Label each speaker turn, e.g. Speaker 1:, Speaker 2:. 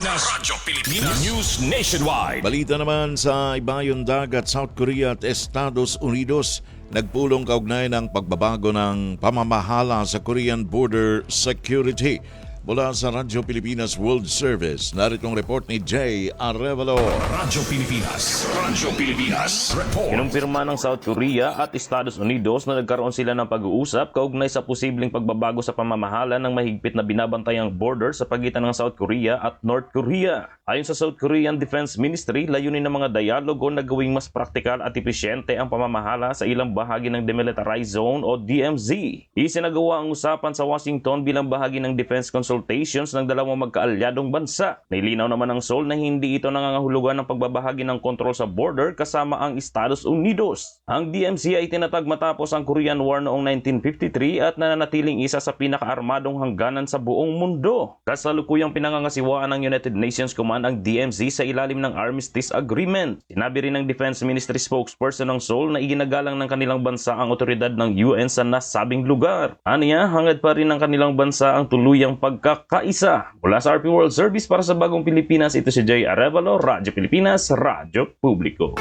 Speaker 1: Pilipinas. Radyo Pilipinas. News Nationwide.
Speaker 2: Balita naman sa ibayong dagat, South Korea at Estados Unidos nagpulong kaugnay ng pagbabago ng pamamahala sa Korean border security. Mula sa Radyo Pilipinas World Service, naritong report ni Jay Arevalo.
Speaker 1: Radyo Pilipinas. Radyo Pilipinas. Report.
Speaker 3: Kinumpirma ng South Korea at Estados Unidos na nagkaroon sila ng pag-uusap kaugnay sa posibleng pagbabago sa pamamahala ng mahigpit na binabantayang border sa pagitan ng South Korea at North Korea. Ayon sa South Korean Defense Ministry, layunin ng mga dialogo na gawing mas praktikal at episyente ang pamamahala sa ilang bahagi ng Demilitarized Zone o DMZ. Isinagawa ang usapan sa Washington bilang bahagi ng defense consultations ng dalawang magkaalyadong bansa. Nailinaw naman ng Seoul na hindi ito nangangahulugan ng pagbabahagi ng kontrol sa border kasama ang Estados Unidos. Ang DMZ ay tinatag matapos ang Korean War noong 1953 at nananatiling isa sa pinakaarmadong hangganan sa buong mundo. Kasalukuyang pinangangasiwaan ng United Nations Command ang DMZ sa ilalim ng Armistice Agreement. Sinabi rin ng Defense Ministry spokesperson ng Seoul na iginagalang ng kanilang bansa ang otoridad ng UN sa nasabing lugar. Aniya, hangad pa rin ng kanilang bansa ang tuluyang pagkakaisa. Mula sa RP World Service para sa Bagong Pilipinas, ito si Jay Arevalo, Radyo Pilipinas, Radyo Publiko.